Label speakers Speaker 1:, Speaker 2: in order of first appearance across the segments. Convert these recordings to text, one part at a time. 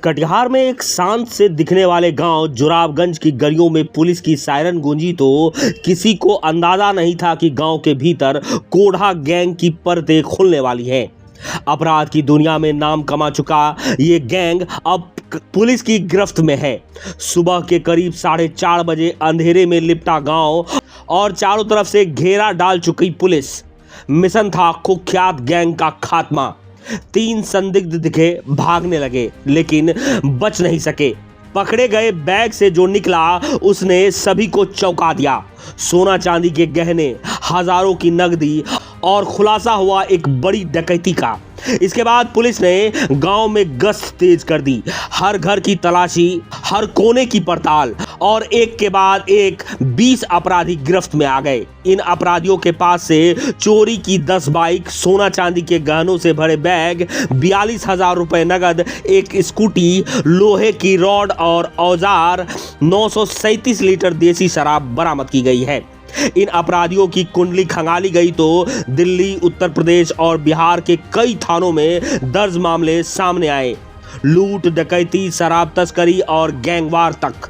Speaker 1: कटिहार में एक शांत से दिखने वाले गांव जोराबगंज की गलियों में पुलिस की सायरन गूंजी तो किसी को अंदाजा नहीं था कि गांव के भीतर कोढ़ा गैंग की परतें खुलने वाली हैं। अपराध की दुनिया में नाम कमा चुका ये गैंग अब पुलिस की गिरफ्त में है। सुबह के करीब 4:30 बजे अंधेरे में लिपटा गांव और चारों तरफ से घेरा डाल चुकी पुलिस। मिशन था कुख्यात गैंग का खात्मा। 3 संदिग्ध दिखे, भागने लगे लेकिन बच नहीं सके। पकड़े गए बैग से जो निकला उसने सभी को चौंका दिया। सोना चांदी के गहने, हजारों की नकदी और खुलासा हुआ एक बड़ी डकैती का। इसके बाद पुलिस ने गांव में गश्त तेज कर दी। हर घर की तलाशी, हर कोने की पड़ताल और एक के बाद एक 20 अपराधी गिरफ्त में आ गए। इन अपराधियों के पास से चोरी की 10 बाइक, सोना चांदी के गहनों से भरे बैग, 42,000 रुपए नगद, एक स्कूटी, लोहे की रॉड और औजार, 937 लीटर देसी शराब बरामद की गई है। इन अपराधियों की कुंडली खंगाली गई तो दिल्ली, उत्तर प्रदेश और बिहार के कई थानों में दर्ज मामले सामने आए। लूट, डकैती, शराब तस्करी और गैंगवार तक।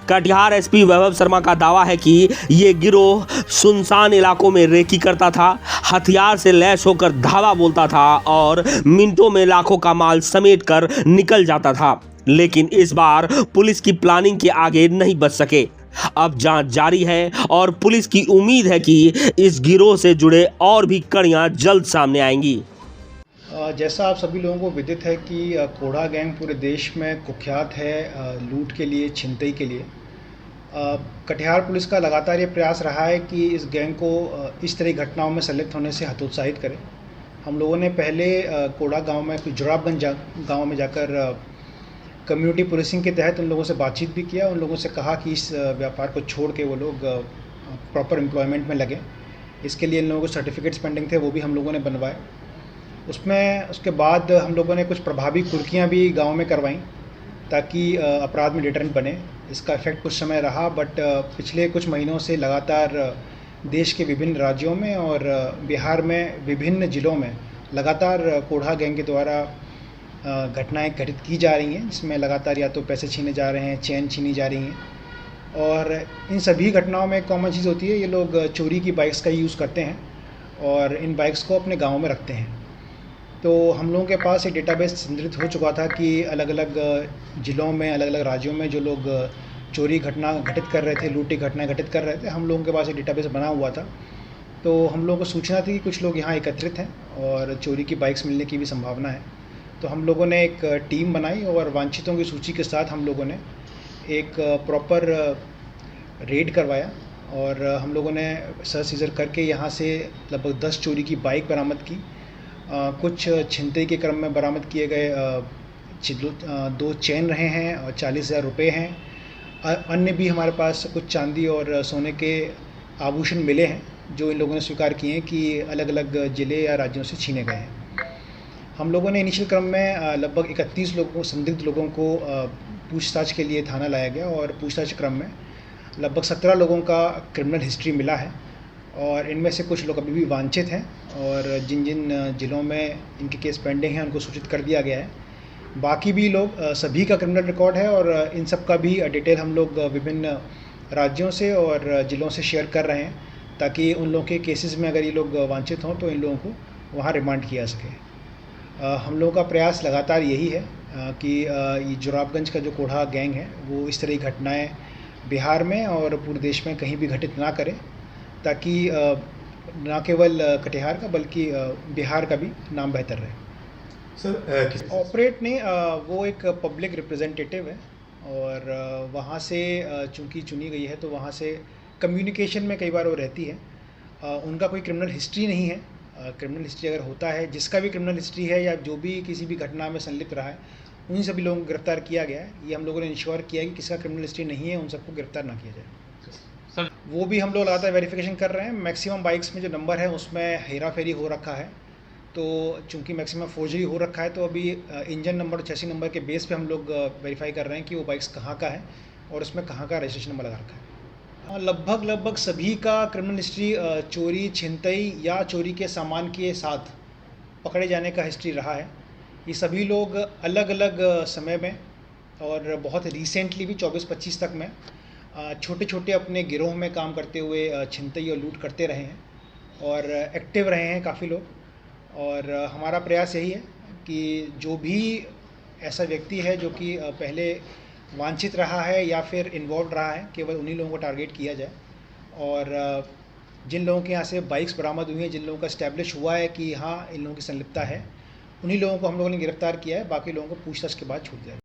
Speaker 1: कटिहार एसपी वैभव शर्मा का दावा है कि ये गिरोह सुनसान इलाकों में रेकी करता था, हथियार से लैस होकर धावा बोलता था और मिनटों में लाखों का माल समेट कर निकल जाता था। लेकिन इस बार पुलिस की प्लानिंग के आगे नहीं बच सके। अब जांच जारी है और पुलिस की उम्मीद है कि इस गिरोह से जुड़े और भी कड़ियां जल्द सामने आएंगी।
Speaker 2: जैसा आप सभी लोगों को विदित है कि कोढ़ा गैंग पूरे देश में कुख्यात है लूट के लिए, छिनतई के लिए। कटिहार पुलिस का लगातार ये प्रयास रहा है कि इस गैंग को इस तरह की घटनाओं में संलिप्त होने से हतोत्साहित करें। हम लोगों ने पहले कोढ़ा गांव में, जोराबगंज गांव में जाकर कम्युनिटी पुलिसिंग के तहत उन लोगों से बातचीत भी किया। उन लोगों से कहा कि इस व्यापार को छोड़ के वो लोग प्रॉपर एम्प्लॉयमेंट में लगे। इसके लिए इन लोगों को सर्टिफिकेट्स पेंडिंग थे, वो भी हम लोगों ने बनवाए। उसके बाद हम लोगों ने कुछ प्रभावी कुर्कियाँ भी गांव में करवाईं ताकि अपराध में डिटरेंट बने। इसका इफेक्ट कुछ समय रहा, बट पिछले कुछ महीनों से लगातार देश के विभिन्न राज्यों में और बिहार में विभिन्न ज़िलों में लगातार कोढ़ा गैंग के द्वारा घटनाएं घटित की जा रही हैं, जिसमें लगातार या तो पैसे छीने जा रहे हैं, चेन छीनी जा रही हैं। और इन सभी घटनाओं में एक कॉमन चीज़ होती है, ये लोग चोरी की बाइक्स का यूज़ करते हैं और इन बाइक्स को अपने गांव में रखते हैं। तो हम लोगों के पास एक डेटाबेस संग्रहित हो चुका था कि अलग अलग ज़िलों में, अलग अलग राज्यों में जो लोग चोरी घटना घटित कर रहे थे, लूटी घटनाएँ घटित कर रहे थे, हम लोगों के पास एक डेटाबेस बना हुआ था। तो हम लोगों को सूचना थी कि कुछ लोग यहाँ एकत्रित हैं और चोरी की बाइक्स मिलने की भी संभावना है। तो हम लोगों ने एक टीम बनाई और वांछितों की सूची के साथ हम लोगों ने एक प्रॉपर रेड करवाया और हम लोगों ने सर्च सीजर करके यहाँ से लगभग 10 चोरी की बाइक बरामद की। कुछ छिनतई के क्रम में बरामद किए गए 2 चेन रहे हैं और 40,000 रुपये हैं। अन्य भी हमारे पास कुछ चांदी और सोने के आभूषण मिले हैं जो इन लोगों ने स्वीकार किए हैं कि अलग अलग ज़िले या राज्यों से छीने गए हैं। हम लोगों ने इनिशियल क्रम में लगभग 31 लोगों, संदिग्ध लोगों को पूछताछ के लिए थाना लाया गया और पूछताछ क्रम में लगभग 17 लोगों का क्रिमिनल हिस्ट्री मिला है और इनमें से कुछ लोग अभी भी वांछित हैं और जिन जिन ज़िलों में इनके केस पेंडिंग हैं उनको सूचित कर दिया गया है। बाकी भी लोग, सभी का क्रिमिनल रिकॉर्ड है और इन सब का भी डिटेल हम लोग विभिन्न राज्यों से और ज़िलों से शेयर कर रहे हैं ताकि उन लोगों के केसेस में अगर ये लोग वांछित हों तो इन लोगों को वहाँ रिमांड किया सके। हम लोगों का प्रयास लगातार यही है कि ये जोराबगंज का जो कोढ़ा गैंग है वो इस तरह की घटनाएं बिहार में और पूरे देश में कहीं भी घटित ना करे ताकि न केवल कटिहार का बल्कि बिहार का भी नाम बेहतर रहे।
Speaker 3: सर
Speaker 2: ऑपरेट ने वो एक पब्लिक रिप्रेजेंटेटिव है और वहाँ से चूँकि चुनी गई है तो वहाँ से कम्युनिकेशन में कई बार वो रहती है। उनका कोई क्रिमिनल हिस्ट्री नहीं है। क्रिमिनल हिस्ट्री अगर होता है, जिसका भी क्रिमिनल हिस्ट्री है या जो भी किसी भी घटना में संलिप्त रहा है, उन सभी लोगों को गिरफ्तार किया गया है। ये हम लोगों ने इंश्योर किया है कि किसका क्रिमिनल हिस्ट्री नहीं है उन सबको गिरफ्तार ना किया जाए।
Speaker 3: सर
Speaker 2: वो भी हम लोग लगातार वेरिफिकेशन कर रहे हैं। मैक्सिमम बाइक्स में जो नंबर है उसमें हेरा फेरी हो रखा है, तो चूँकि मैक्सिमम फोर्जरी हो रखा है तो अभी इंजन नंबर, चेसी नंबर के बेस पे हम लोग वेरीफाई कर रहे हैं कि वो बाइक्स कहाँ का है और उसमें कहाँ का रजिस्ट्रेशन नंबर लगा रखा है। लगभग सभी का क्रिमिनल हिस्ट्री चोरी, छिनतई या चोरी के सामान के साथ पकड़े जाने का हिस्ट्री रहा है। ये सभी लोग अलग अलग समय में और बहुत रिसेंटली भी 24-25 तक में छोटे छोटे अपने गिरोह में काम करते हुए छिनतई और लूट करते रहे हैं और एक्टिव रहे हैं काफ़ी लोग। और हमारा प्रयास यही है कि जो भी ऐसा व्यक्ति है जो कि पहले वांछित रहा है या फिर इन्वॉल्व रहा है, केवल उन्हीं लोगों को टारगेट किया जाए। और जिन लोगों के यहाँ से बाइक्स बरामद हुई हैं, जिन लोगों का इस्टेब्लिश हुआ है कि हाँ इन लोगों की संलिप्तता है, उन्हीं लोगों को हम लोगों ने गिरफ्तार किया है। बाकी लोगों को पूछताछ के बाद छूट जाएगा।